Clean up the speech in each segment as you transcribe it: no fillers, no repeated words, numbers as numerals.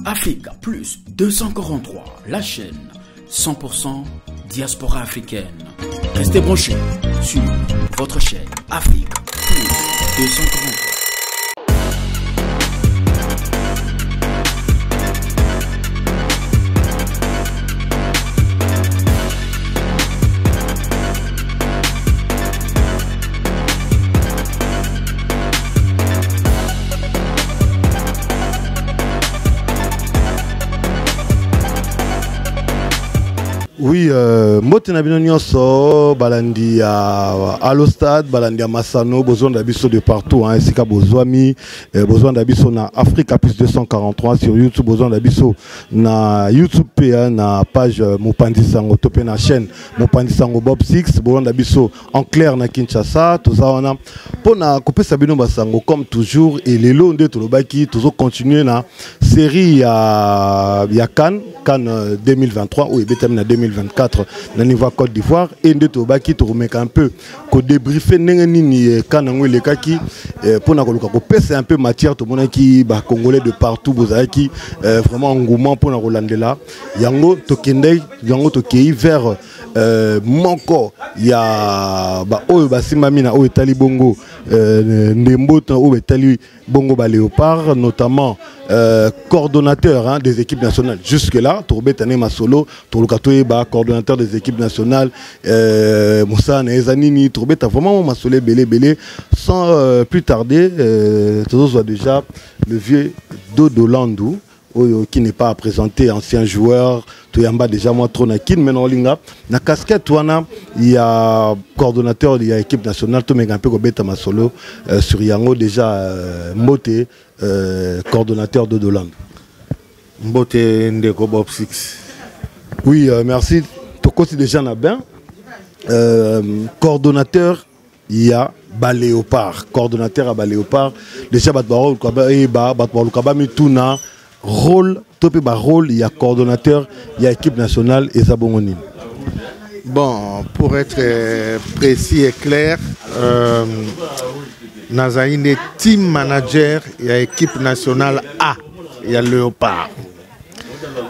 Africa Plus 243, la chaîne 100% diaspora africaine. Restez branchés sur votre chaîne Africa Plus 243. Oui, mbote na bino nyonso balandi à Alostad, balandi à Massano, besoin d'abisso de partout, hein, esika bozwami, besoin d'abisso na Africa Plus 243 sur YouTube, besoin d'abisso na YouTube PA na page Mopandi Sango topé na chaîne Mopandi Sango Bob 6, besoin d'abisso en clair na Kinshasa, tout ça on a pour na couper Sabino Basango comme toujours et les lots de Tolobaki toujours continuer na série ya Cannes 2023 ou na 2024 na niveau Côte d'Ivoire et de Tobaki to remettre un peu ko débriefer nini kanango le kaki pour na koluka ko pèse un peu matière to mona ki ba congolais de partout bozaki vraiment engouement pour na rolandela yango to kendei yango to kei vers moko ya ba oyo basimami na oyo tali bongo ndembo oyo tali bongo ba léopard notamment coordonnateur hein, des équipes nationales jusque là Tourbetane Masolo Tourlukatoye ba coordonnateur des équipes nationales Moussa Nezanini Tourbeta vraiment Massolé belé sans plus tarder tous soit déjà le vieux Dodo Landou qui n'est pas à présenter, ancien joueur, Toyamba déjà moi trop nakin, mais non linga. Na casquette wana, il y a coordonnateur, il y a équipe nationale, tout un peu Beta Masolo sur Yango déjà Mbote, coordonnateur de Doland. Mbote Ndeko Bob 6. Oui, merci. Toko c'est déjà bien. Coordonnateur, il y a Baléopard, coordonnateur à Baléopard. Déjà Batbarol Kaba Mituna. Rôle, topé ba rôle, il y a coordonnateur, il y a équipe nationale et Zabongoni. Bon, pour être précis et clair, Nazaïne team manager, il y a équipe nationale A, il y a Léopard.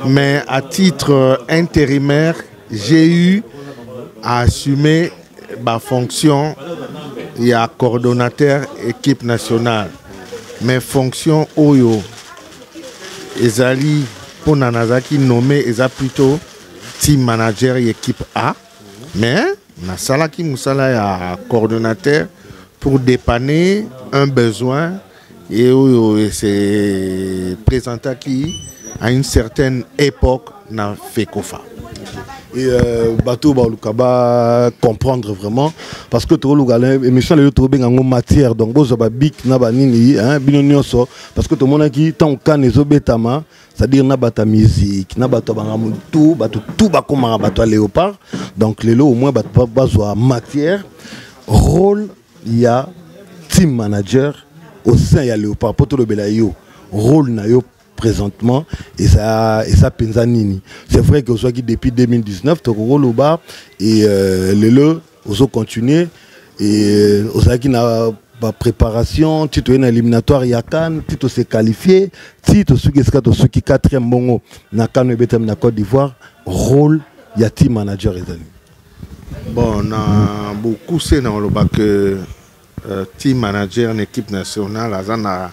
Mais à titre intérimaire, j'ai eu à assumer ma fonction, il y a coordonnateur équipe nationale. Mes fonctions Oyo. Ezali pour Nanazaki nommé Eza plutôt team manager et équipe A, mais Nasalaki Moussala est coordonnateur pour dépanner un besoin et c'est présenté qui à une certaine époque na Fekofa. Et bateau ba comprendre vraiment parce que to lugala émission le trouver en matière donc bozo ba bik na ba nini hein binonyoso parce que to mona ki tant kan ezobetama c'est-à-dire na bata musique na bato bangamu tout ba koma bato léopard donc les lots au moins bato bazo matière rôle il y a team manager au sein il y a léopard poto le belayo rôle na yo présentement et ça Penzanini. C'est vrai que depuis 2019 Tokoro Loba et les lots ont continué et qui n'a pas préparation titre une éliminatoire Yakan titre s'est qualifié titre ceux qui quatrième bongo na Kano Betem na Côte d'Ivoire rôle il y a team manager et bon on a beaucoup c'est dans le bac que team manager en équipe nationale a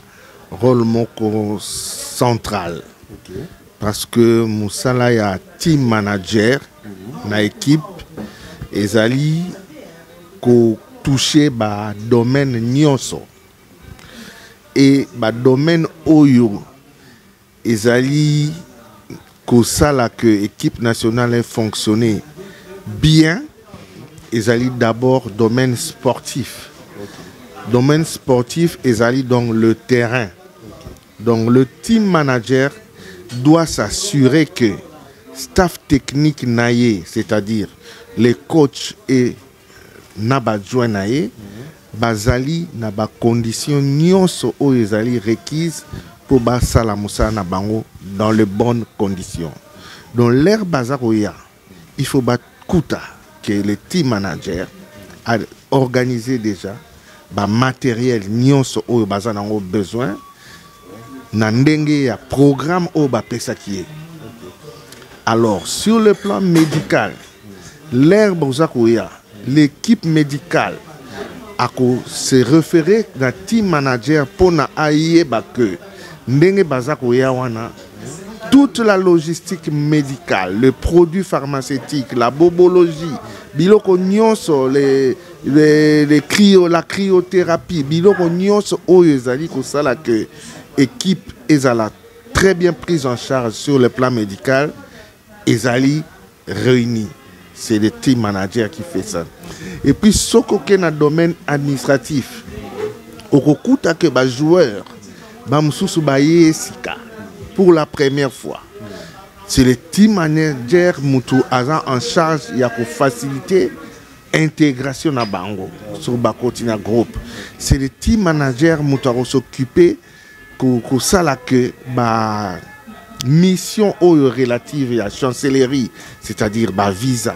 rôle moko central. Okay. Parce que Moussala y a team manager na équipe ezali ko toucher ba domaine nyonso et ba domaine oyo ezali ko sala que équipe nationale ait fonctionné bien ezali d'abord domaine sportif. Okay. Domaine sportif ezali donc le terrain. Donc le team manager doit s'assurer que staff technique naïe, c'est-à-dire les coachs et nabadjouen naïe, bazali na ba conditions nyonso o ezali requises pour basa la moussa na bango dans les bonnes conditions. Donc l'air bazaroya, il faut battre que le team manager a organisé déjà ba matériel nyonso o bazana besoin. na ndenge ya programme au bapesa qui est. Alors sur le plan médical, l'herbe l'équipe médicale a se référer dans team manager pour na aïe que ndenge bazakoya wana toute la logistique médicale, le produit pharmaceutique, la bobologie, biloko nyonso la cryothérapie, biloko nyonso oyo ezali ko sala que équipe ezala très bien prise en charge sur le plan médical, ezali réunis. C'est le team manager qui fait ça. Et puis, ce qu'on a dans le domaine administratif, au kokuta que les joueurs, pour la première fois, c'est le team manager qui est en charge de faciliter l'intégration dans Bango, sur le groupe. C'est le team manager qui va s'occuper de ça que mission relative à la chancellerie, c'est-à-dire visa,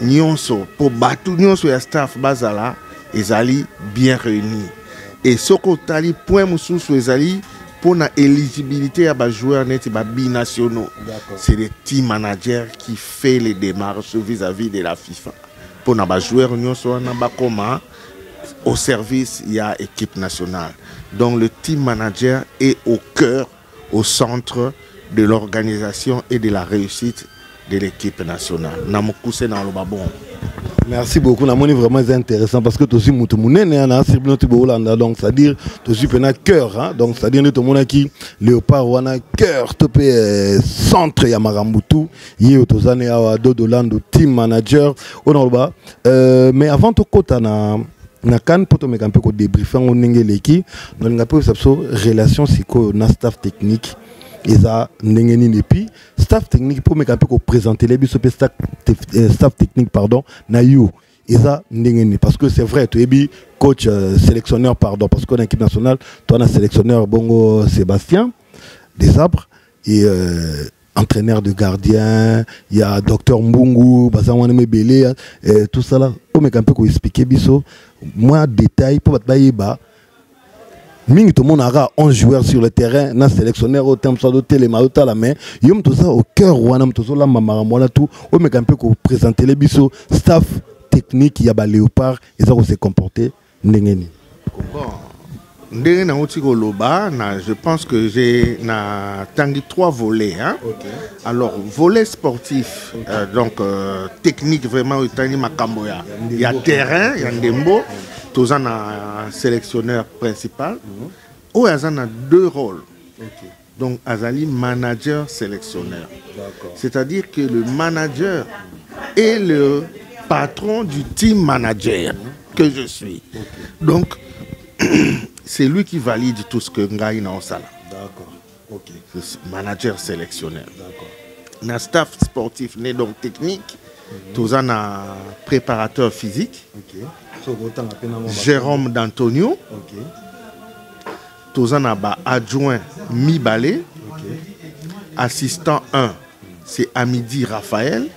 nyonso pour batu nyonso ya staff bazala ezali bien réunis. Et ce que point mususu ezali pour la éligibilité à les joueurs binationaux. C'est le team manager qui fait les démarches vis-à-vis de la FIFA. Pour les joueurs nyonso au service il y a équipe nationale. Donc le team manager est au cœur, au centre de l'organisation et de la réussite de l'équipe nationale. Merci beaucoup. C'est vraiment intéressant parce que tu aussi donc c'est-à-dire tu aussi un cœur, donc c'est-à-dire tout le monde qui léopard ou un cœur, centre ya Marambutu, yé tozane awa Dodolando team manager mais avant tout kota na kan poto me kampe ko débriefer on ngeleki on ngape relation siko na staff technique. Et ça, et puis staff technique pour me présenter les staff technique pardon na yo et ça parce que c'est vrai tu es coach sélectionneur pardon parce qu'on a équipe nationale toi on a sélectionneur Bongo Sébastien Desabres et entraîneur de gardien il y a docteur Mbungu Bazawane Mebele tout ça là pour me expliquer biso moi détail pour ba Ming tout le monde a 11 joueurs sur le terrain, na sélectionneur au terme soit doté les maotas la main. Yom tout ça au cœur ou anam tout ça la mamaramona tout. On me quand peut présenter les biseaux staff technique y a ba léopard et ça se comporter ndengeni. Bon, ndenge na otiko loba na je pense que j'ai na tangi 3 volets hein. Okay. Alors volet sportif donc technique vraiment tani makamboya. Il y a terrain, il y a ndembo. Tous un sélectionneur principal. Ou Azan a 2 rôles. Okay. Donc Azali manager sélectionneur. C'est-à-dire que le manager est le patron du team manager que je suis. Okay. Donc c'est lui qui valide tout ce que Ngai na osala. D'accord. OK. Manager sélectionneur. D'accord. Na staff sportif né donc technique. Tous un préparateur physique. Okay. Jérôme d'Antonio. Okay. Tozanaba adjoint Mibale. Okay. Assistant 1, c'est Amidi Raphaël.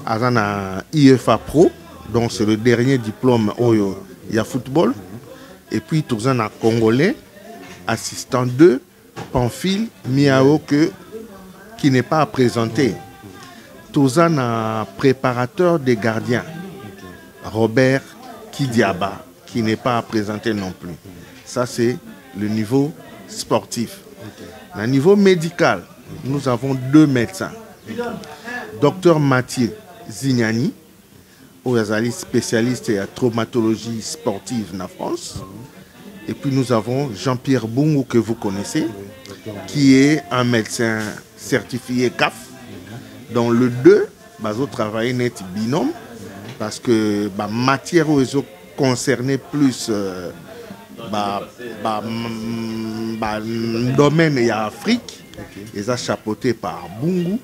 Azana IFA Pro. Donc c'est le dernier diplôme Oyo ya football. Et puis Tozana Congolais. Assistant 2, Pamphile Miao qui n'est pas à présenter. Tozana préparateur des gardiens. Robert Kidiaba, qui n'est pas à présenter non plus. Ça, c'est le niveau sportif. Au niveau médical, nous avons 2 médecins. Docteur Mathieu Zignani, spécialiste en traumatologie sportive en France. Et puis nous avons Jean-Pierre Bungu, que vous connaissez, qui est un médecin certifié CAF. Dans le 2, nous travaillons net binôme. Parce que matière où ils ont concerné plus domaine et Afrique, ils ont chapeauté par Bungu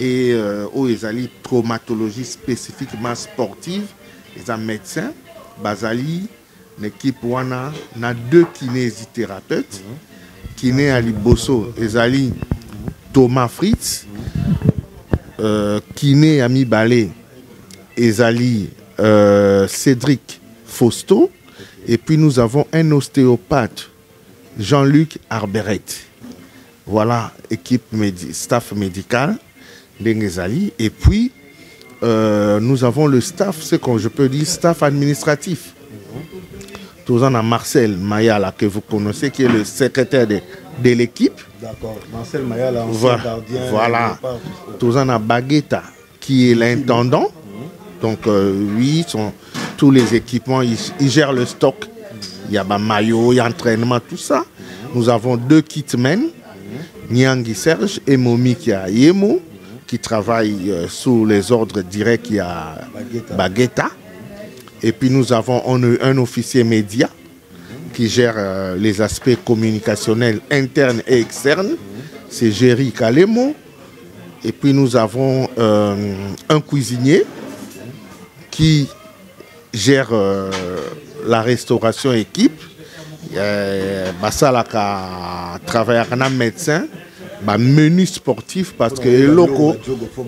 et où ils ont traumatologie spécifiquement sportive, ils ont médecin, Bazali, l'équipe wana na 2 kinésithérapeutes, kiné Ali Bosso, ils ont Thomas Fritz, kiné Ami Balé. Ezali Cédric Fausto, et puis nous avons un ostéopathe, Jean-Luc Arberet. Voilà, équipe staff médical d'Engezali. Et puis, nous avons le staff, ce que je peux dire, staff administratif. Tous en a Marcel Mayala, que vous connaissez, qui est le secrétaire de l'équipe. D'accord, Marcel Mayala, ancien gardien. Voilà. Tous en a Baguetta, qui est l'intendant. Donc, lui, tous les équipements, il gère le stock. Il y a maillot, il y a entraînement, tout ça. Nous avons 2 kitmen, Nyangi Serge et Momi qui a Yemo, qui travaille sous les ordres directs, il y a Baguetta. Et puis nous avons un officier média qui gère les aspects communicationnels internes et externes. C'est Jerry Kalemo. Et puis nous avons un cuisinier qui gère la restauration équipe. Basalaka travaille avec un médecin. Menu sportif parce que les locaux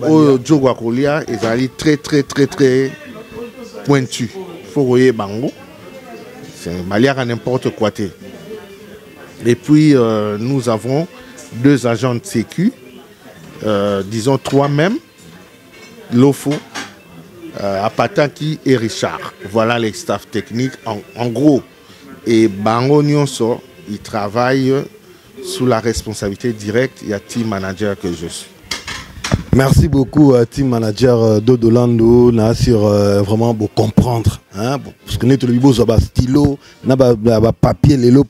au Djogo Akolia ils allaient très pointu. Faut voyer bango. C'est malière à n'importe quoi. Et puis nous avons 2 agents de sécu, disons 3 même, Lofo, Apataki et Richard. Voilà les staffs techniques en gros. Et bango nyonso, ils travaillent sous la responsabilité directe, il y a team manager que je suis. Merci beaucoup, team manager Dodolando, sur vraiment pour comprendre. Hein, parce que nous avons un stylo, un papier, les lots,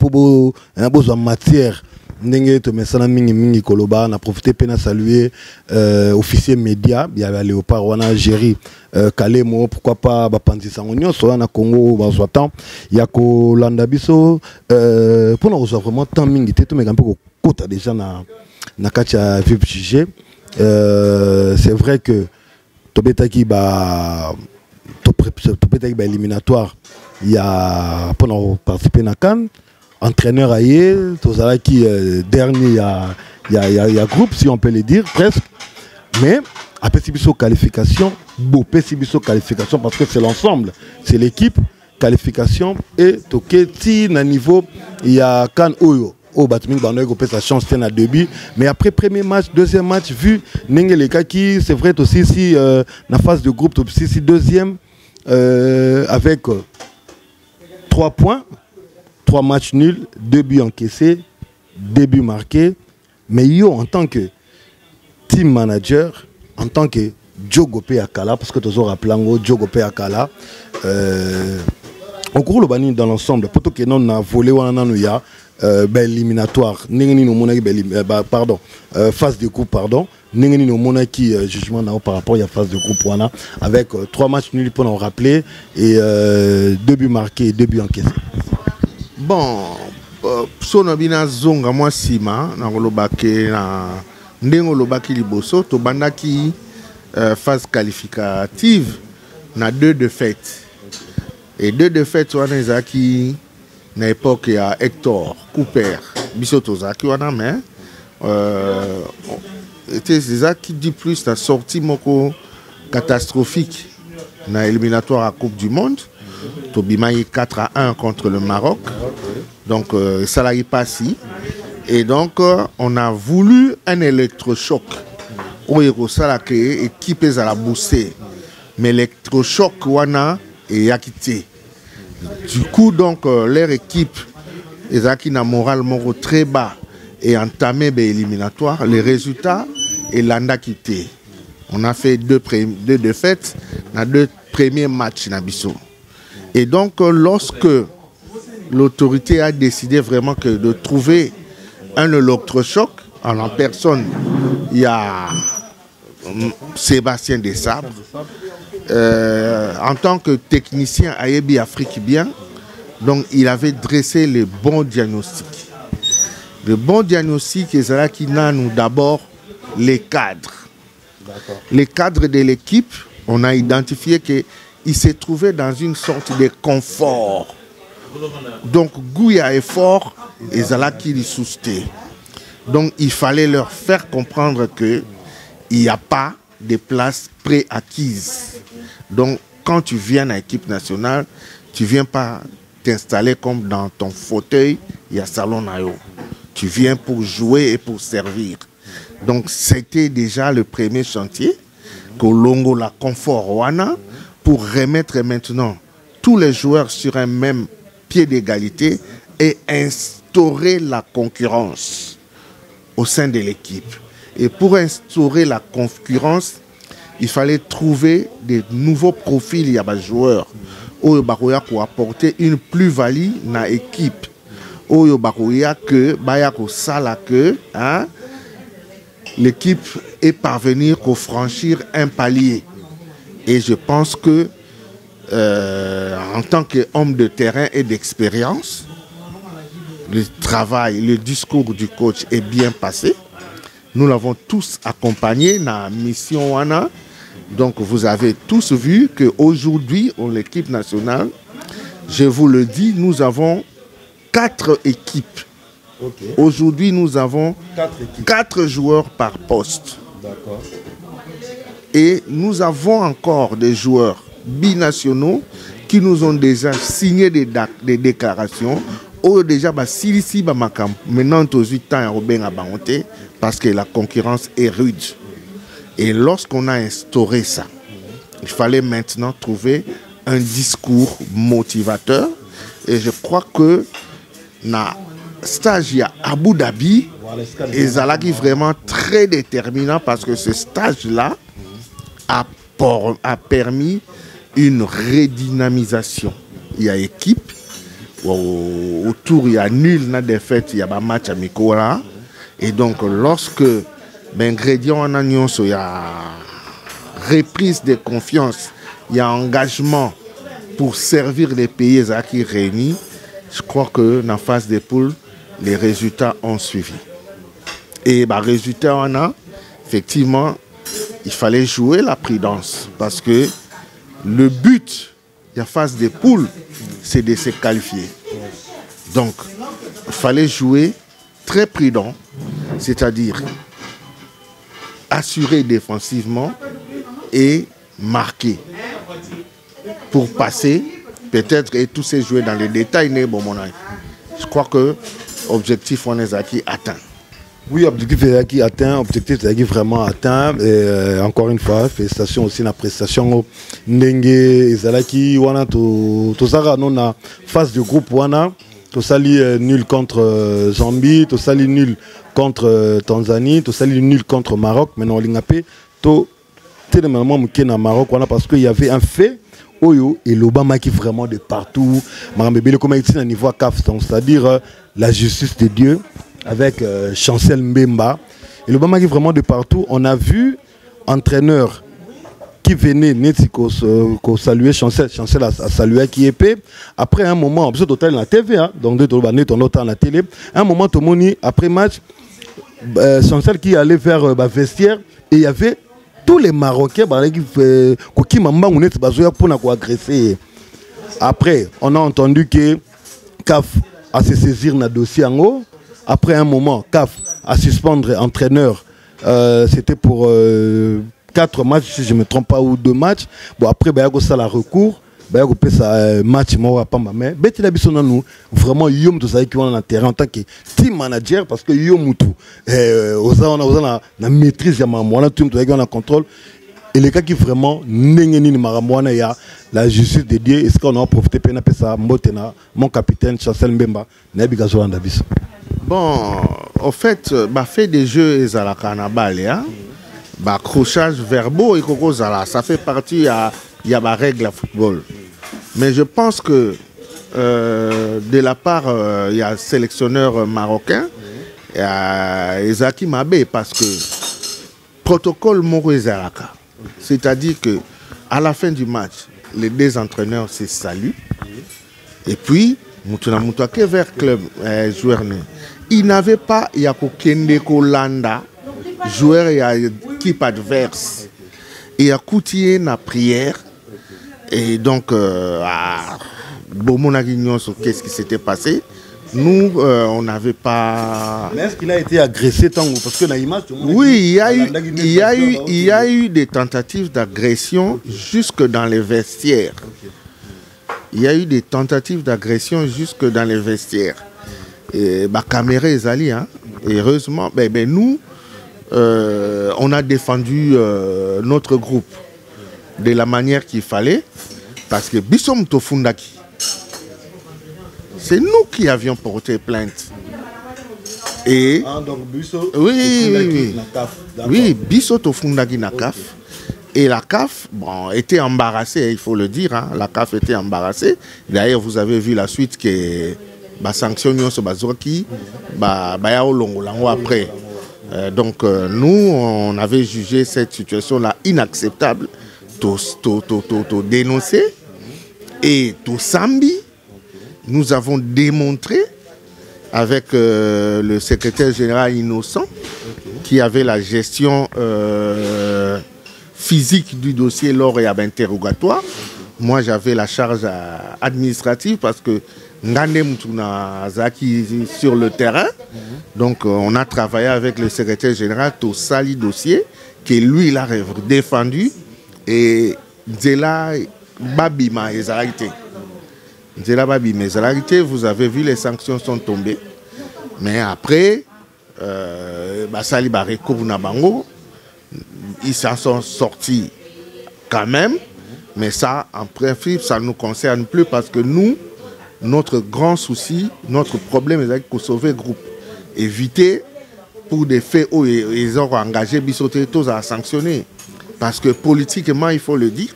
en matière. Ndenge to mesana mingi koloba na profiter pena saluer officier média il y a Léopard wana Géry Kalemo pourquoi pas bapandisa nyonso na Congo bazwatan ya ko landa biso pour nous vraiment tant mingi te to me kampe ko kota déjà na katia vip sujet c'est vrai que tobetaki ba éliminatoire il y a pour nous participer na CAN. Entraîneur aillé, tout ça qui dernier il y a groupe si on peut le dire presque, mais après c'est qualification, beau qualification parce que c'est l'ensemble, c'est l'équipe qualification et toké si na niveau il y a Can Oyo au Batming Banoy qui sa chance à début, mais après premier match, deuxième match vu Nengeleka qui c'est vrai aussi si la phase de groupe aussi si deuxième avec 3 points. 3 matchs nuls, 2 buts encaissés, 2 buts marqués. Mais yo, en tant que team manager, en tant que Djogo Akala, parce que tu as rappelé Djogo Akala, on court le bani dans l'ensemble. Pour que non a volé ou ya éliminatoire, pardon, phase de groupe, pardon. N'engeni no mona qui jugement par rapport à la phase de groupe wana avec 3 matchs nuls pour en rappeler et 2 buts marqués et 2 buts encaissés. Bon, sono bina zonga moi sima na kolobake na ndengo lobaki liboso to bandaki phase qualificative na 2 défaites. Et 2 défaites wana ezaki na époque ya Hector Cooper biso tozaki wana mais c'est ça qui dit plus la sortie moko catastrophique na éliminatoire à Coupe du Monde. Tobimaï 4-1 contre le Maroc. Donc ça l'a passé. Et donc on a voulu un électrochoc. Où ça l'a créé équipe à la bousser. Mais l'électrochoc wana est quitté. Du coup donc leur équipe est na moral moro très bas et entamé éliminatoire. Les résultats et l'anda quitté. On a fait 2 défaites dans 2 premiers matchs Nabiso. Et donc, lorsque l'autorité a décidé vraiment que de trouver un électrochoc, en personne, il y a Sébastien Desabre, en tant que technicien à Ebi Afrique bien, donc il avait dressé le bon diagnostic. Le bon diagnostic, c'est là qui n'a nous d'abord les cadres. Les cadres de l'équipe, on a identifié que il s'est trouvé dans une sorte de confort. Donc, Gouya est fort et Zala qui les soustait. Donc, il fallait leur faire comprendre qu'il n'y a pas de place préacquise. Donc, quand tu viens à l'équipe nationale, tu ne viens pas t'installer comme dans ton fauteuil, il y a salon nayo. Tu viens pour jouer et pour servir. Donc c'était déjà le premier chantier, Kolongo la confort wana, pour remettre maintenant tous les joueurs sur un même pied d'égalité et instaurer la concurrence au sein de l'équipe. Et pour instaurer la concurrence, il fallait trouver des nouveaux profils, il y a des joueurs qui apporter une plus-value dans l'équipe. L'équipe est parvenue à franchir un palier. Et je pense que en tant qu'homme de terrain et d'expérience, le travail, le discours du coach est bien passé. Nous l'avons tous accompagné dans la mission WANA. Donc vous avez tous vu qu'aujourd'hui, l'équipe nationale, je vous le dis, nous avons 4 équipes. Okay. Aujourd'hui, nous avons 4 joueurs par poste. Et nous avons encore des joueurs binationaux qui nous ont déjà signé des déclarations. Déjà, maintenant, parce que la concurrence est rude. Et lorsqu'on a instauré ça, il fallait maintenant trouver un discours motivateur. Et je crois que dans le stage à Abu Dhabi, ils sont vraiment très déterminants parce que ce stage-là a permis une redynamisation. Il y a équipe, autour il y a nul, il y a défaite, il y a un match amical là. Et donc lorsque l'ingrédient en agnon, il y a reprise de confiance, il y a engagement pour servir les pays qui réunis, je crois que dans la phase des poules, les résultats ont suivi. Et les résultats, on a, effectivement, il fallait jouer la prudence parce que le but de la phase des poules, c'est de se qualifier. Donc, il fallait jouer très prudent, c'est-à-dire assurer défensivement et marquer pour passer, peut-être, et tous ces jouer dans les détails. Je crois que l'objectif on est acquis atteint. Oui, objectif est acquis atteint, objectif est acquis vraiment atteint. Et, encore une fois, félicitations aussi la prestation. Ndenge Ezalaki, wana tozara non na phase de groupe wana. Tosali nul contre Zambie, Tosali nul contre Tanzanie, Tosali nul contre Maroc. Maintenant, on l'a fait. Tellement na Maroc wana parce qu'il y avait un fait. Oyo et l'Obama qui vraiment de partout. Comme il niveau CAF, c'est-à-dire la justice de Dieu avec Chancel Mbemba. Et l'Obama qui vraiment de partout. On a vu entraîneur qui venait saluer Chancel a salué qui épée. Après un moment, on total la TV, hein, donc de ton la télé. Un moment, tout le monde après match, Chancel qui allait vers vestiaire et il y avait tous les Marocains qui m'ont agressé. Après, on a entendu que CAF a se saisir dans le dossier en haut. Après un moment, CAF a suspendre entraîneur. C'était pour 4 matchs, si je ne me trompe pas, ou 2 matchs. Bon, après, il y a la recours. Il y a match mais nous vraiment yom to ça qui on a terrain en tant que team manager parce que yom tout on a maîtrise ya mamona tout on a contrôle et les cas qui vraiment n'engeni maramwana ya la justice de Dieu est-ce qu'on a profité pena pesa mbotena mon capitaine Chancel Mbemba na bigazo ndabisa. Bon, au fait fait des jeux ezalaka na balle hein accrochage verbaux et koko zala ça fait partie il y a ma règle à football. Mais je pense que de la part, il y a un sélectionneur marocain, il y a Ezaki Mabé, parce que protocole Moro Ezalaka. C'est-à-dire qu'à la fin du match, les 2 entraîneurs se saluent. Et puis, Moutuna Moutouake vers club joueur. Il n'avait pas Yakokende Kolanda, joueur et équipe adverse. Il y a Koutié na prière. Et donc, qu'est-ce qui s'était passé? Nous, on n'avait pas... Mais est-ce qu'il a été agressé tant parce que l'image... Oui, il y a eu des tentatives d'agression jusque dans les vestiaires. Il y a eu des tentatives d'agression jusque dans les vestiaires. et bah caméra ezali hein. Et heureusement nous on a défendu notre groupe de la manière qu'il fallait parce que bisom tofundaki c'est nous qui avions porté plainte et donc biso oui biso tofundaki na CAF et la CAF bon était embarrassée il faut le dire hein. La CAF était embarrassée d'ailleurs vous avez vu la suite que ba sanction nyonso bazoki ba ya olongolango après. Donc nous, on avait jugé cette situation-là inacceptable, tout dénoncé, et tout samedi, nous avons démontré avec le secrétaire général Innocent, qui avait la gestion physique du dossier lors et à l'interrogatoire. Moi, j'avais la charge administrative parce que Ngande Mutuna Zaki sur le terrain. Donc, on a travaillé avec le secrétaire général au sali dossier, que lui, il a défendu. Et Nzela Babima Ezarité. Nzela Babima Ezarité, vous avez vu, les sanctions sont tombées. Mais après, Basali Barekour Nabango, ils s'en sont sortis quand même. Mais ça, en principe, ça ne nous concerne plus parce que nous, notre grand souci, notre problème, c'est qu'il faut sauver le groupe. Éviter pour des faits où ils ont engagé Bissotetos à sanctionner. Parce que politiquement, il faut le dire,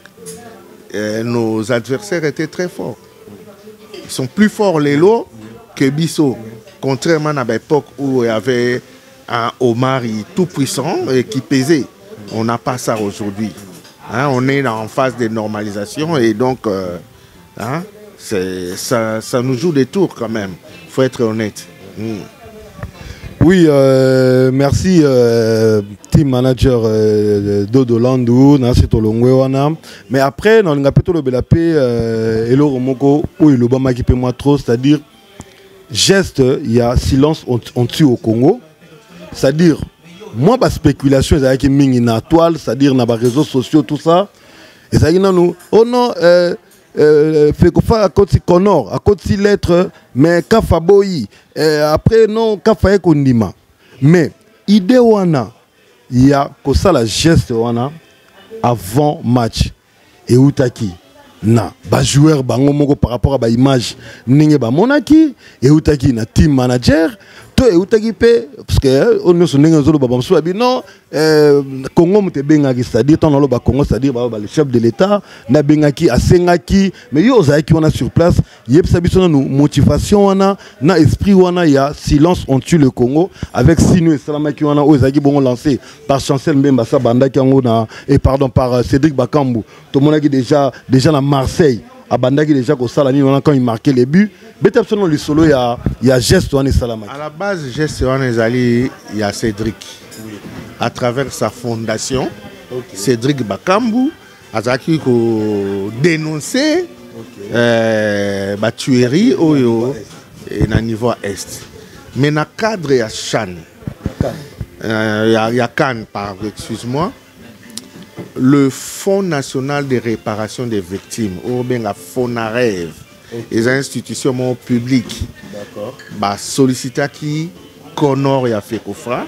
nos adversaires étaient très forts. Ils sont plus forts les lots que Bissot. Contrairement à l'époque où il y avait un Omar tout puissant et qui pesait. On n'a pas ça aujourd'hui. Hein, on est en phase de normalisation et donc ça nous joue des tours quand même. Il faut être honnête. Oui, merci team manager Dodo Landou, Nancy Tolongwewana. Mais après, dans le capitole de la paix, Elo Romoko, où il Obama qui paie moi trop, c'est-à-dire geste, il y a silence on tue au Congo. C'est-à-dire, moi, ma spéculation, c'est qu'il y a une toile, c'est-à-dire dans les réseaux sociaux, tout ça. Et ça y est, non, oh non, fait qu'on fasse à côté Connor, à côté lettre, mais Kafa Boyi, après non, Kafa Ekondima. Mais, idée wana, il y a que ça la geste wana avant match. Et Outaki, na, ba joueur bango moko par rapport à ba image, n'inge ba monaki, et Outaki na team manager. Et Outaki pe, parce que on ne se n'est pas non, Congo mte bengaki, c'est-à-dire ton aloba Congo, c'est-à-dire le chef de l'État, na bengaki, a sengaki, mais yo qui on a sur place, yep sabiso nous motivation wana, na esprit wana ya silence on tue le Congo avec Sinu et Salamaki wana ozaki bon lancé par Chancel Mbemba Sabanda qui na et pardon par Cédric Bakambu, tout le monde qui déjà à Marseille. Abandaki déjà au Salami quand il marquait les buts. Mais absolument le solo il y a geste Wane Salamaki. À la base geste Wane Zali il y a Cédric. Oui. À travers sa fondation, Cédric Bakambu a dénoncé la tuerie au niveau est. Mais dans le cadre il y a Chan. Il y a Cannes, excuse-moi. Le Fonds national de réparation des victimes, ou bien la FONAREV, les institutions publiques, sollicité qui Connor et a fait Kofra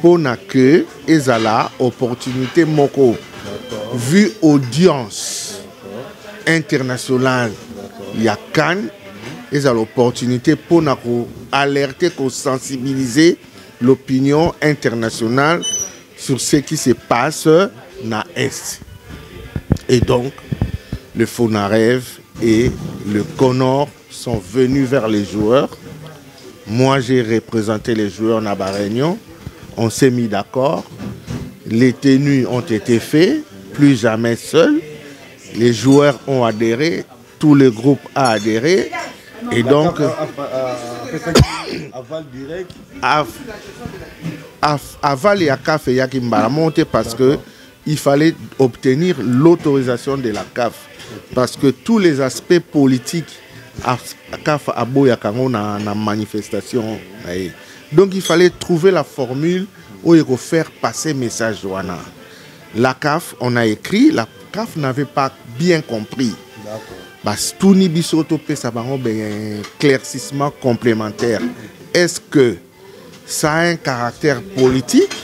pour que ils aient l'opportunité moko vu audience internationale il y a Cannes ils ont l'opportunité pour alerter pour sensibiliser l'opinion internationale sur ce qui se passe na Est. Et donc, le FONAREV et le Connor sont venus vers les joueurs. Moi, j'ai représenté les joueurs dans la réunion. On s'est mis d'accord. Les tenues ont été faites, plus jamais seuls. Les joueurs ont adhéré, tout le groupe a adhéré. Et donc, aval direct. Aval et CAF et Yakimbala monté parce que il fallait obtenir l'autorisation de la CAF. Parce que tous les aspects politiques, CAF a beau na manifestation. Donc il fallait trouver la formule où il faut faire passer le message. La CAF, on a écrit, la CAF n'avait pas bien compris. tout ni bisoto pe ça va un éclaircissement complémentaire. Est-ce que ça a un caractère politique,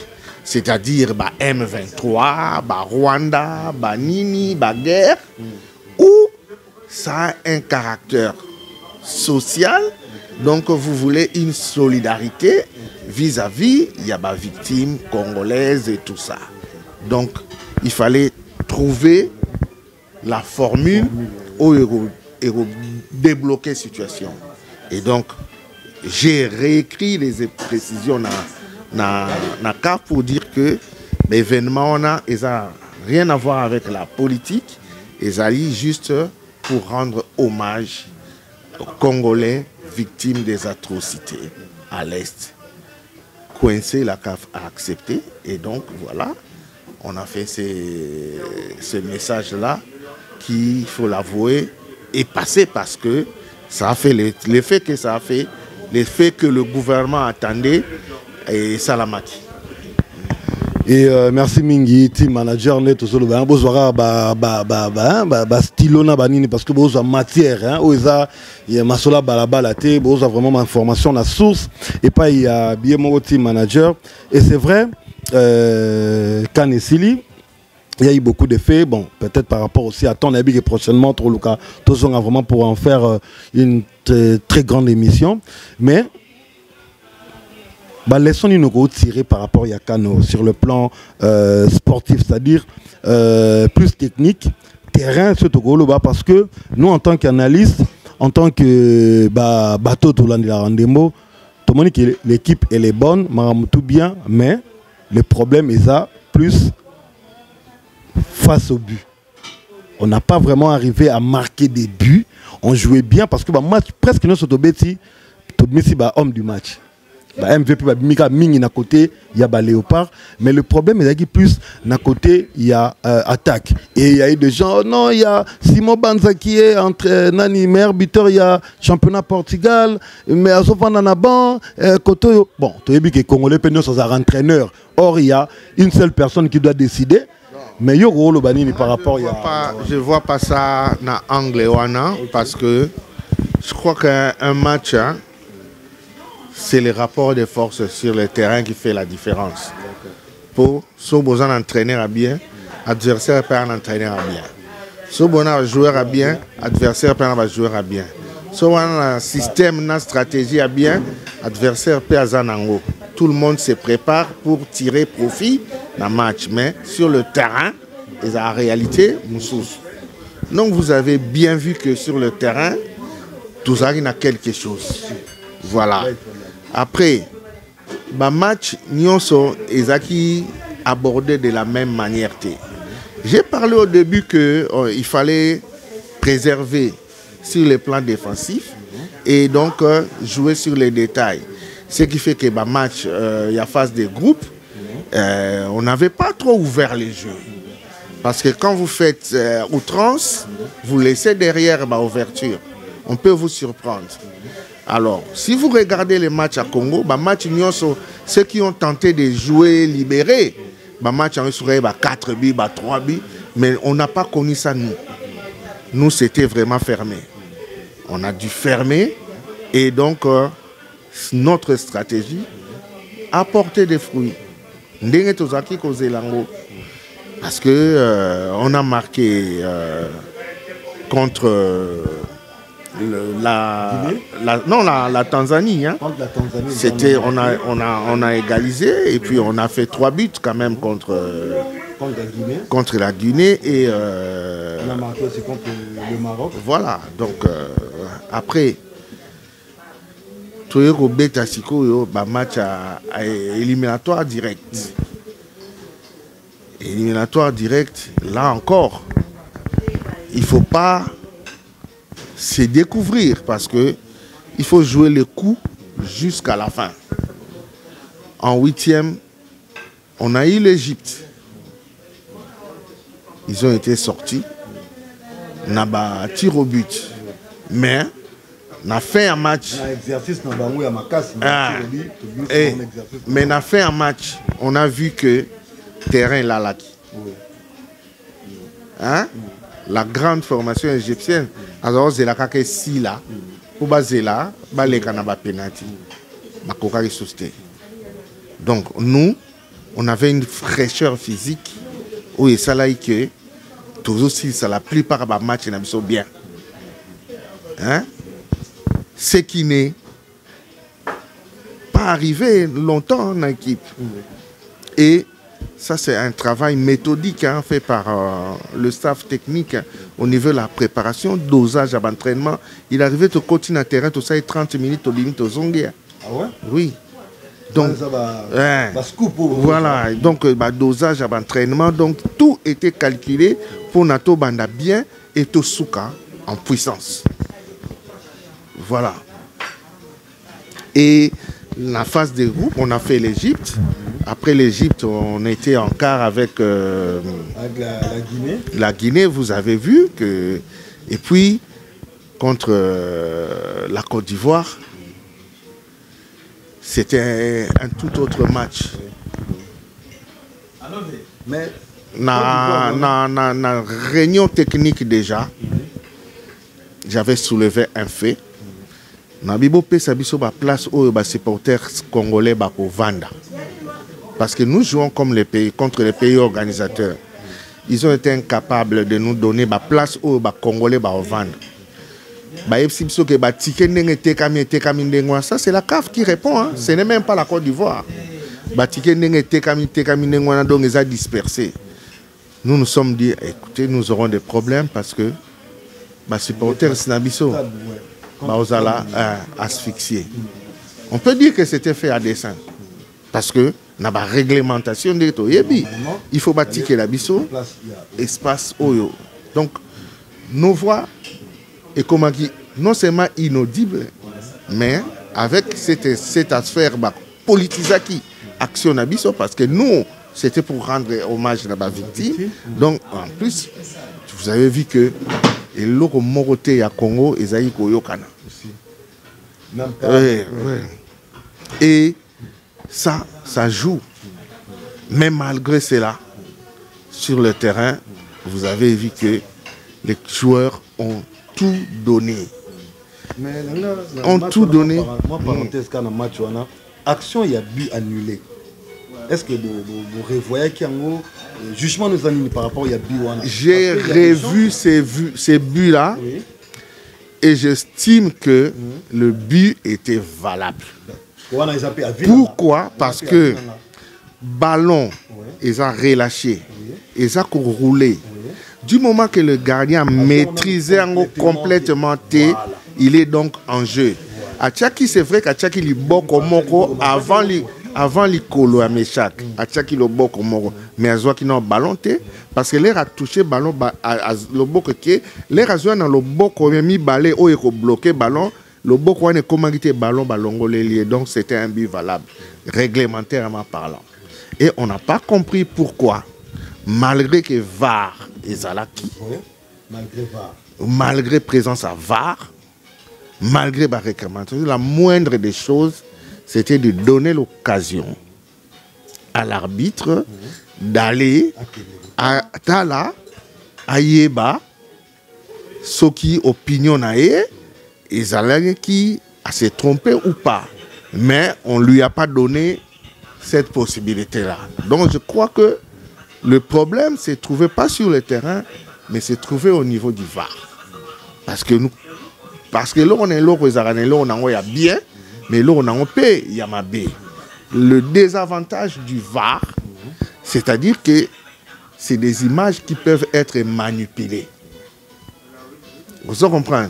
c'est-à-dire M23, Rwanda, Nini, guerre, ou ça a un caractère social, donc vous voulez une solidarité vis-à-vis, il y a des victimes congolaises et tout ça. Donc il fallait trouver la formule où débloquer la situation. Et donc j'ai réécrit les précisions dans le cas pour dire que l'événement n'a rien à voir avec la politique, ils allaient juste pour rendre hommage aux Congolais victimes des atrocités à l'Est. Coincé, la CAF a accepté et donc voilà, on a fait ce message-là qui, il faut l'avouer, est passé parce que ça a fait l'effet que ça a fait, l'effet que le gouvernement attendait et ça l'a maquillé. Et merci Mingi, team manager, net aussi le bain, bozora stylo na banini parce que bozo matière, hein, oza il y a masola balabala te, bozo vraiment information la source et pas il y a bien mon team manager et c'est vrai Kane Sili. Il y a eu beaucoup de faits, bon, peut-être par rapport aussi à ton avis que prochainement, Troluka, tous on a vraiment pour en faire une très grande émission, mais laissons nous tirer par rapport à Kano sur le plan sportif, c'est-à-dire plus technique, terrain surtout parce que nous en tant qu'analystes, en tant que bateau tout le rendez-vous, tout le monde dit que l'équipe elle est bonne, tout bien, mais le problème est ça plus face au but. On n'a pas vraiment arrivé à marquer des buts. On jouait bien parce que match presque nous sommes homme du match. MVP Mingi na côté il y a Léopard, mais le problème est que plus na côté il y a attaque et il y a eu des gens non il y a Simon Banza qui est entre nani meilleur buteur il y a championnat Portugal mais à Sofana Naban Koto bon tu as vu que Congolais peuvent sans entraîneur or il y a une seule personne qui doit décider. Mais yo le banini par rapport je vois pas ça dans anglais parce que je crois qu'un match hein, c'est le rapport de force sur le terrain qui fait la différence. Pour si vous avez un entraîneur à bien, adversaire peut un entraîneur à bien. Si vous avez un joueur à bien, adversaire peut un joueur à bien. Si vous avez un système, une stratégie à bien, adversaire peut un ango. Tout le monde se prépare pour tirer profit dans le match. Mais sur le terrain, et en réalité, donc vous avez bien vu que sur le terrain, tout ça il y a quelque chose. Voilà. Après, le match, nous sommes abordés de la même manière. J'ai parlé au début qu'il fallait préserver sur le plan défensif et donc jouer sur les détails. Ce qui fait que le match, il y a phase de groupe, on n'avait pas trop ouvert les jeux. Parce que quand vous faites outrance, vous laissez derrière l'ouverture. On peut vous surprendre. Alors, si vous regardez les matchs à Congo, ceux qui ont tenté de jouer libérés, match en serait 4 buts, 3 buts, mais on n'a pas connu ça nous. Nous, c'était vraiment fermé. On a dû fermer et donc notre stratégie a porté des fruits. Parce que on a marqué contre la Tanzanie. Hein. Contre la Tanzanie. C'était, on a égalisé et puis on a fait 3 buts quand même contre la Guinée et on a marqué aussi contre le Maroc. Voilà, donc après Toyoko Beta Siko, match à éliminatoire direct. Éliminatoire direct, là encore, il ne faut pas se découvrir parce que il faut jouer le coup jusqu'à la fin. En 8e, on a eu l'Égypte. Ils ont été sortis. On a tir au but. Mais on a fait un match. Mais on a fait un match. On a vu que le terrain là. Hein? la grande formation égyptienne. Alors, c'est la kake si là, pour baser là, les canaba penalty. Ma coca est. Donc, nous, on avait une fraîcheur physique où il s'allait que toujours si ça la plupart des matchs sont bien. Hein? Ce qui n'est pas arrivé longtemps en équipe. Et ça, c'est un travail méthodique fait par le staff technique au niveau de la préparation, dosage à l'entraînement. Il arrivait au continent à terrain, tout ça, 30 minutes au limite aux Zongues. Ah ouais? Oui. Donc, voilà, donc dosage à l'entraînement, donc tout était calculé pour Nato Banda bien et Tosuka en puissance. Voilà. Et la phase de groupe, on a fait l'Égypte. Après l'Égypte, on était en quart avec la Guinée. La Guinée, vous avez vu que. Et puis, contre la Côte d'Ivoire, c'était un tout autre match. Mais dans réunion technique déjà, j'avais soulevé un fait. Nabibo Pesabiso ba place où les supporters congolais ba vanda. Parce que nous jouons comme les pays contre les pays organisateurs. Ils ont été incapables de nous donner la place où les Congolais ba vendre. Ça c'est la CAF qui répond. Hein. Ce n'est même pas la Côte d'Ivoire. Donc ils ont dispersé. Nous nous sommes dit, écoutez, nous aurons des problèmes parce que les supporters Sinabiso asphyxiés. On peut dire que c'était fait à dessein. Parce que na ba réglementation de to yebi il faut bâtir la biso espace oyo. Donc nos voix est comme non seulement inaudible mais avec cette affaire politisée qui action na biso parce que nous c'était pour rendre hommage à la victime. Donc en plus vous avez vu que et loko moroté ya Congo ezali koyokana. Et ça joue. Mais malgré cela, sur le terrain, vous avez vu que les joueurs ont tout donné. Ont tout donné. Moi, parenthèse, quand on match, action, il y a but annulé. Est-ce que vous revoyez qu'il y a un jugement nous anime par rapport à but? J'ai revu ces buts-là et j'estime que le but était valable. Pourquoi? Parce que ballon, ils ont relâché, ils ont roulé. Du moment que le gardien maîtrisait complètement il est donc en jeu. À Tchaki, c'est vrai qu'à Tchaki, il boko moko avant les colo à Meshak. À Tchaki, il boko moko. Mais à Zoa qui n'a ballon parce que l'air a touché ballon le boko qui l'air a joué dans le boko mis balai où il a bloqué ballon. Le boko a commandité ballon ballongolé. Donc c'était un but valable, réglementairement parlant. Et on n'a pas compris pourquoi, malgré que VAR et Zalaki, malgré présence à VAR, malgré la réclamation, la moindre des choses, c'était de donner l'occasion à l'arbitre d'aller à Tala, à Yeba, ce qui opinion nae, et Zalaki qui a se trompé ou pas. Mais on ne lui a pas donné cette possibilité-là. Donc je crois que le problème ne se trouvait pas sur le terrain, mais se trouvait au niveau du VAR. Parce que là, on est là, on a bien, mais là, on a paix, il y a ma baie. Le désavantage du VAR, c'est-à-dire que c'est des images qui peuvent être manipulées. Vous comprenez?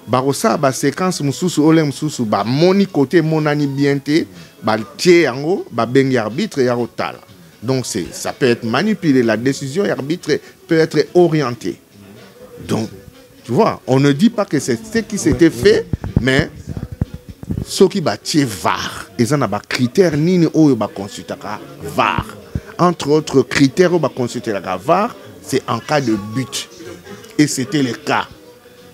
Barossa, ba séquence mususu olé mususu ba moni côté monani bienté ba tie yango ba bengi arbitre ya rotala. Donc ça peut être manipulé, la décision arbitre peut être orientée. Donc tu vois, on ne dit pas que c'est ce qui s'était fait, mais ce qui ba tie VAR, ils ont ba critères nini oyo ba consultaka VAR. Entre autres critères oyo ba consultaka VAR, c'est en cas de but. Et c'était le cas.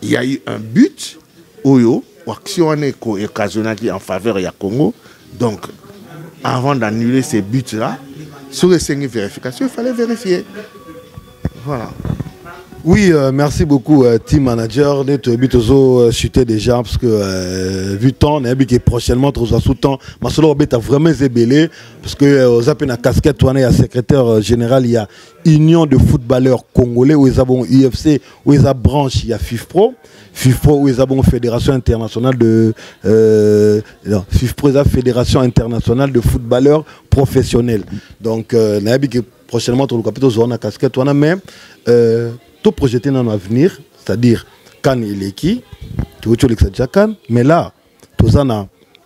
Il y a eu un but, Oyo, action occasionnelle en faveur du Congo. Donc, avant d'annuler ces buts-là, sur les 5 vérifications, il fallait vérifier. Voilà. Oui, merci beaucoup, team manager. Notre but est chuter déjà parce que vu le temps, on a vu que prochainement, trop sous temps, ma solo a vraiment zébélé parce que aux appels à casquette, on est secrétaire général, il y a Union de footballeurs congolais où ils ont UFC, où ils ont branche, il y a FIFPro. FIFPro où ils ont Fédération internationale de FIFPro, ils ont Fédération internationale de footballeurs professionnels. Donc, on a vu que prochainement, on a casquette, on a même tout projeté dans l'avenir, c'est-à-dire Cannes et Leki, tout déjà Cannes, mais là, tout ça,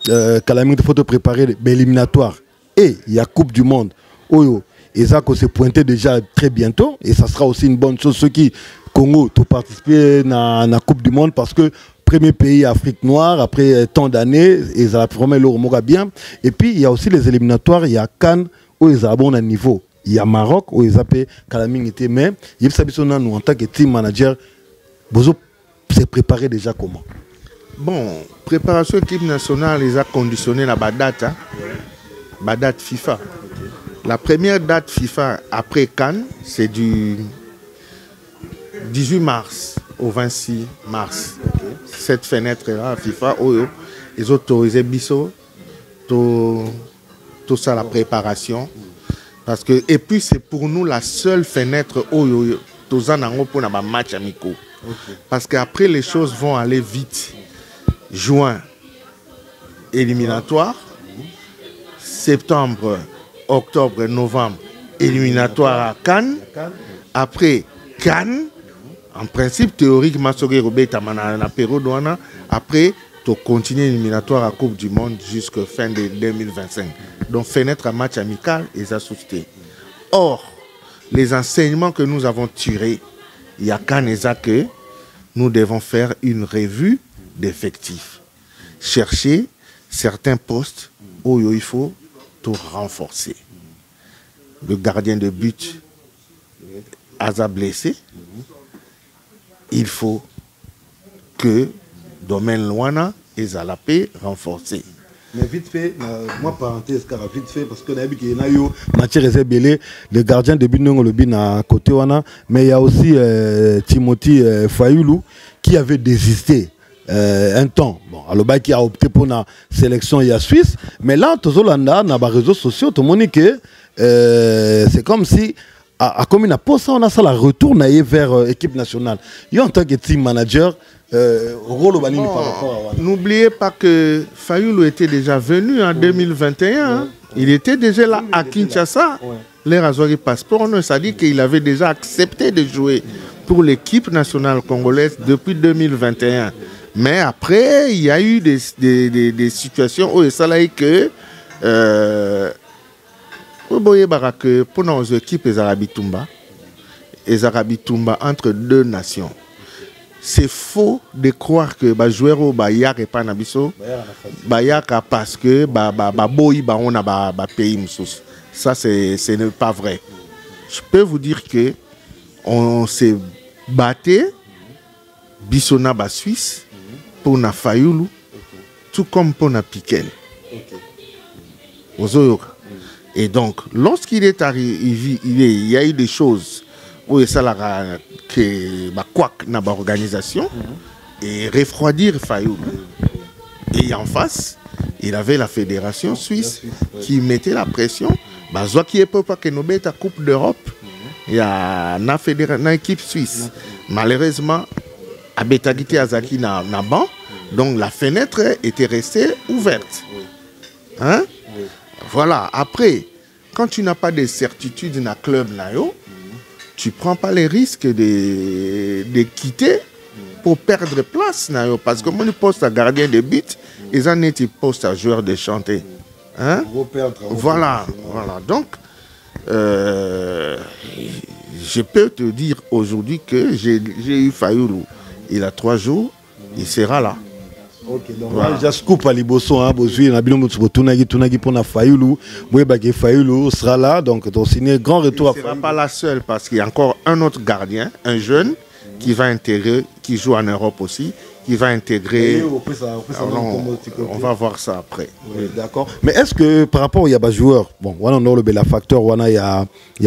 il faut te préparer l'éliminatoire et il y a Coupe du Monde. Et ça, s'est pointé déjà très bientôt, et ça sera aussi une bonne chose, ceux qui, Congo, tout participer à la Coupe du Monde, parce que premier pays Afrique noire, après tant d'années, ils ont promis l'euro bien. Et puis, il y a aussi les éliminatoires, il y a Cannes, où ils ont un bon niveau. Il y a Maroc où ils appellent Calamité, mais il y a nous en tant que team manager, vous s'est préparé déjà comment? Bon, préparation équipe nationale, ils ont conditionné la date, hein? La date FIFA. Okay. La première date FIFA après Cannes, c'est du 18 mars au 26 mars. Okay. Cette fenêtre-là, FIFA, ils ont autorisé Bissot, tout ça, la préparation. Parce que, et puis c'est pour nous la seule fenêtre où tous en pour un match amicaux. Okay. Parce qu'après les choses vont aller vite. Juin, éliminatoire. Septembre, octobre, novembre, éliminatoire à Cannes. Après Cannes, en principe théoriquement, après, tu continues l'éliminatoire à Coupe du Monde jusqu'à fin de 2025. Donc, fenêtre à match amical, ils ont soutenu. Or, les enseignements que nous avons tirés, il y a qu'un que nous devons faire une revue d'effectifs. Chercher certains postes où il faut tout renforcer. Le gardien de but a blessé. Il faut que Domaine Luana et Zalapé renforcés. Mais vite fait, moi parenthèse, car vite fait, parce que y a eu Mathieu Rezebele, le gardien de but le bin à côté, mais il y a aussi Timothy Fayoulou qui avait désisté un temps. Bon, alors qui a opté pour la sélection il y a Suisse, mais là, tous les réseaux sociaux, tout le monde dit que c'est comme si comme une poste, on a ça la retourne vers l'équipe nationale. Il y a en tant que team manager. N'oubliez pas que Fayoulou était déjà venu en 2021. Il était déjà là à Kinshasa. Les rasoirs passeport, ça dit qu'il avait déjà accepté de jouer pour l'équipe nationale congolaise depuis 2021. Mais après, il y a eu des situations où ça a été que pour nos équipes, les Arabi Toumba entre deux nations. C'est faux de croire que les joueurs au Bayak et pas Nabiso, Bayak parce que on a pays. Ça, ce n'est pas vrai. Je peux vous dire que on s'est battu, Bissona ba Suisse, pour na Fayoulou, tout comme pour na Piquel. Et donc, lorsqu'il est arrivé, il y a eu des choses où ça a que quoi dans l'organisation et refroidir Fayoulou. Et en face, il avait la fédération suisse qui mettait la pression. Soit qui est pas que nous la Coupe d'Europe, il y a une équipe suisse. Malheureusement, à Betagité Azaki n'a ban, donc la fenêtre était restée ouverte. Hein? Voilà. Après, quand tu n'as pas de certitude dans le club, tu ne prends pas les risques de quitter pour perdre place. Parce que mon poste à gardien de but, ils en étaient poste à joueur de chanter. Hein? Voilà. Donc, je peux te dire aujourd'hui que j'ai eu Fayoulou. Il a 3 jours, il sera là. Ok, donc voilà. Scoop à Liboso, Bozui, Tunagi pour Fayoulou, Fayoulou sera là, donc on signe grand retour à Fayoulou. Il ne sera pas la seule parce qu'il y a encore un autre gardien, un jeune, qui va intégrer, qui joue en Europe aussi, qui va intégrer. On va voir ça après. Oui, d'accord. Mais est-ce que par rapport au Yaba joueur, bon, on a le Bella Factor, il y a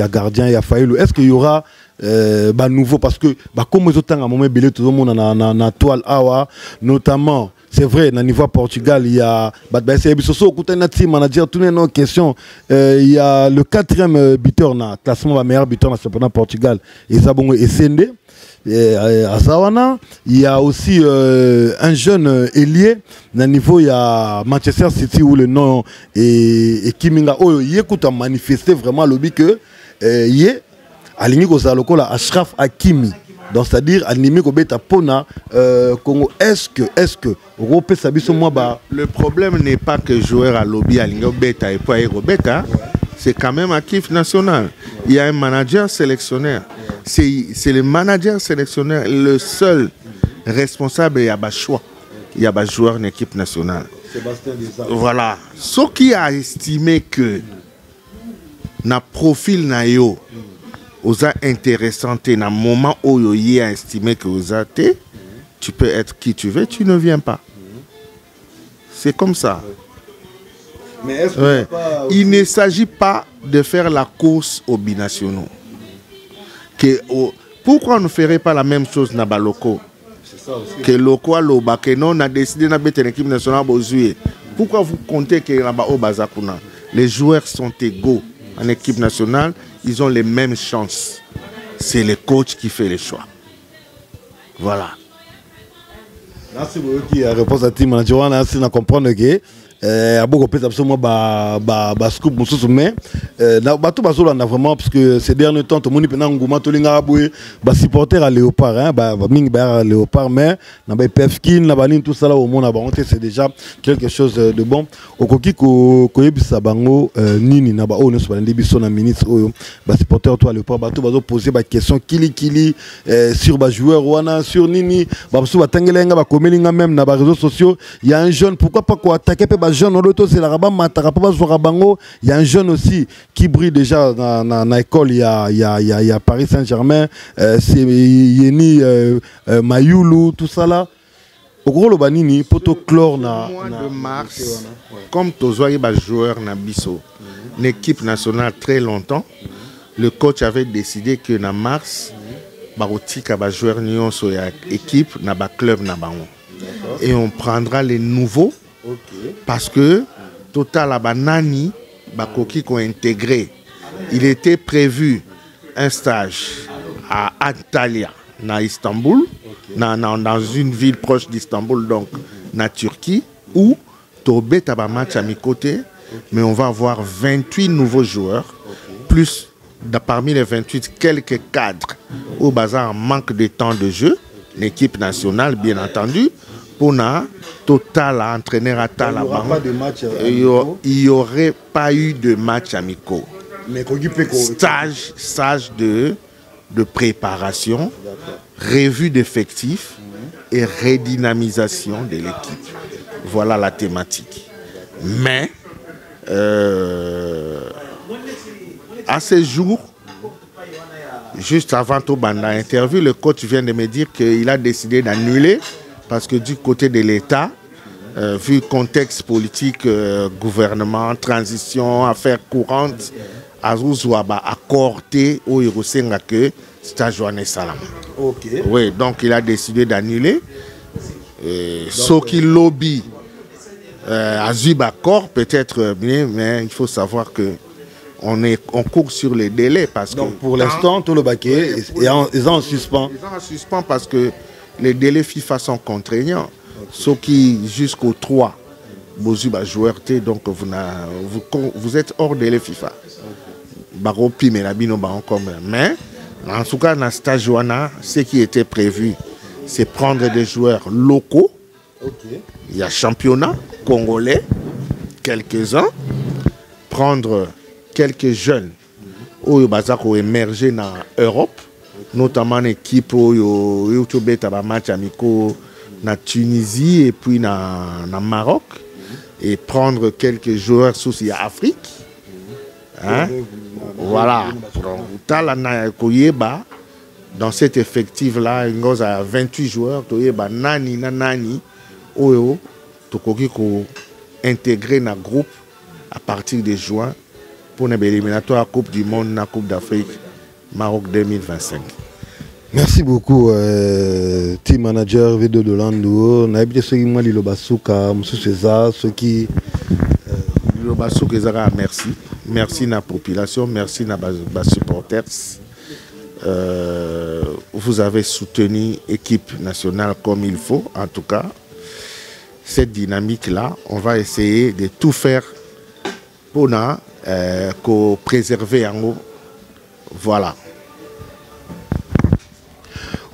gardien, il y a Fayoulou, est-ce qu'il y aura nouveau parce que comme ils ont un moment belé tout le monde na toile awa notamment c'est vrai na niveau Portugal il y a c'est bisoso côté na team manager toutes nos questions il y a le 4e buteur na classement meilleur buteur na championnat Portugal et ça bon Essende à Zawana, il y a aussi un jeune ailier na niveau il y a Manchester City où le nom est Kiminga oh il écoute a manifesté vraiment lobby que il est aligné au Zalokola Ashraf Hakimi donc c'est-à-dire aligné au beta pona Congo est-ce que Europe sabiso moi le problème n'est pas que joueur à lobby aligné au beta et pas au beta c'est quand même un kiff national il y a un manager sélectionneur c'est le manager sélectionneur le seul responsable il y a un choix il y a un joueur en équipe nationale voilà ce qui a estimé que na profil na yo osa intéressant na moment où il a estimé que osa te tu peux être qui tu veux tu ne viens pas c'est comme ça mais est-ce que il ne s'agit pas de faire la course aux binationaux pourquoi on ne ferait pas la même chose na baloko que loko aloba que non on a décidé na bête l'équipe nationale bozué pourquoi vous comptez que là-bas au bazakuna les joueurs sont égaux en équipe nationale ils ont les mêmes chances c'est le coach qui fait les choix voilà merci beaucoup qui réponse à team manager on a assez à comprendre que a beaucoup peut absolument scoop mususu mais na bato bazolo na vraiment parce que ces derniers temps tout le monde pena nguma to linga aboué supporter à Léopard hein mingi ba Léopard mais na ba Pefkin na banine tout ça là au monde na banté c'est déjà quelque chose de bon okoki ko yebisa bango nini na ba o ne so ba biso na ministre oyo supporter to à Léopard bato bazo poser ba question kili sur ba joueur wana sur nini ba so batangelenga ba komelinga même na ba réseaux sociaux il y a un jeune pourquoi pas ko attaquer jeune c'est la il y a un jeune aussi qui brille déjà dans l'école il y a Paris Saint-Germain c'est Yeni Mayoulou tout ça là au gros le banini poto chlore na mois de mars comme tozoyi ba joueur na biso l'équipe nationale très longtemps le coach avait décidé que na mars ba otika ba joueur nyonso ya équipe na ba club na bango et on prendra les nouveaux. Parce que Total Abanani Bakoki qu'on intégré. Il était prévu un stage à Antalya, na Istanbul, dans une ville proche d'Istanbul, donc na Turquie, où Tobé Taba match à mes côtés, mais on va avoir 28 nouveaux joueurs, plus parmi les 28, quelques cadres au bazar manque de temps de jeu, l'équipe nationale bien entendu. Pour Total à entraîner à Talaban, il n'y aurait pas eu de match amicaux. Stage de préparation, revue d'effectifs et redynamisation de l'équipe. Voilà la thématique. Mais à ce jour, juste avant Tobanda interview, le coach vient de me dire qu'il a décidé d'annuler. Parce que du côté de l'État, vu le contexte politique, gouvernement, transition, affaires courantes, Azouzouaba accordé au Hirosenga que stage Salam. Oui, donc il a décidé d'annuler. Ce qui lobby Azub accord peut-être bien, mais il faut savoir que on court sur les délais. Parce donc que pour l'instant, tout le baquet est en suspens. Ils sont en suspens parce que les délais FIFA sont contraignants. Ce qui jusqu'au 3, Bozuba joueur donc vous êtes hors délai FIFA. Mais en tout cas, dans le stage, ce qui était prévu, c'est prendre des joueurs locaux. Il y a championnat congolais, quelques-uns, prendre quelques jeunes où ils émerger dans l'Europe. Notamment l'équipe YouTube a match amicaux na Tunisie et puis na Maroc et prendre quelques joueurs sous Afrique hein? Voilà dans cet effectif là il y a 28 joueurs nani oyo tokoki ko intégrer na groupe à partir de juin pour l'éliminatoire Coupe du Monde na Coupe d'Afrique Maroc 2025. Merci beaucoup, team manager V2 de Lando. On a bien ceux qui m'ont dit le Basuka, M. César, ceux qui. Le Basuka, merci. Merci à la population, merci à les supporters. Vous avez soutenu l'équipe nationale comme il faut, en tout cas. Cette dynamique-là, on va essayer de tout faire pour préserver en haut. Voilà.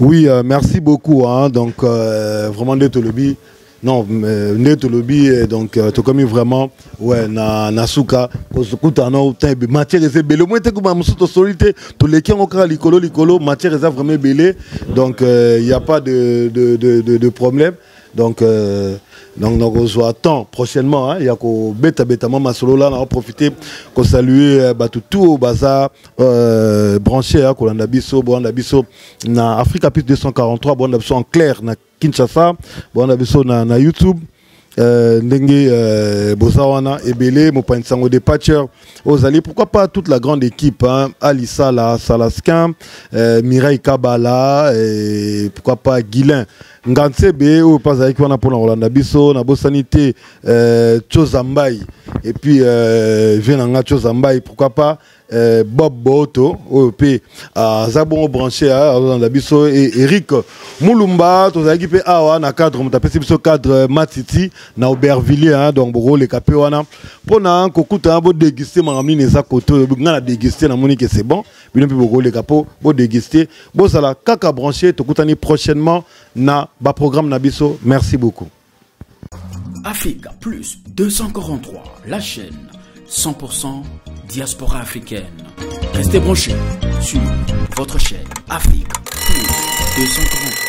Oui, merci beaucoup. Hein. Donc, vraiment, de lobby. Non, de lobby. Donc, tu comme vraiment, ouais, na souka. Matière est belle. Au moins, tu as solité. Tous les qui ont encore l'icolo, matière est vraiment belle. Donc, il n'y a pas de problème. Donc on se attend prochainement. Il y a que bêta maman solo là, on va profiter pour saluer tout au bazar branché qu'on a biso na Africa plus 243 bon en clair na Kinshasa bon biso na YouTube. Ndenge Bozawana Ebele Mopansango des Patchers Ozali, pourquoi pas toute la grande équipe, hein, Alissa la Salaskin, Mireille Kabala, et pourquoi pas Guilin Ngansebe ou pas avec on a pour Rolanda Bisso, na Bosanité Chozambai et puis Venanga Chozambai, pourquoi pas Bob Boto OP Zabon branché à Rolanda Bisso et Eric Moulumba, tous avec pe awa na cadre mutapesi biso cadre Matiti na Aubervilliers, hein, donc boro le capé wana pona kokuta bo déguster mangamni neza koto ngana déguster na moni que c'est bon bino pe boro le capo bo déguster bo sala kaka branché to kutani prochainement na ba programme na biso. Merci beaucoup. Africa Plus 243, la chaîne 100% diaspora africaine. Restez branchés sur votre chaîne Africa Plus 243.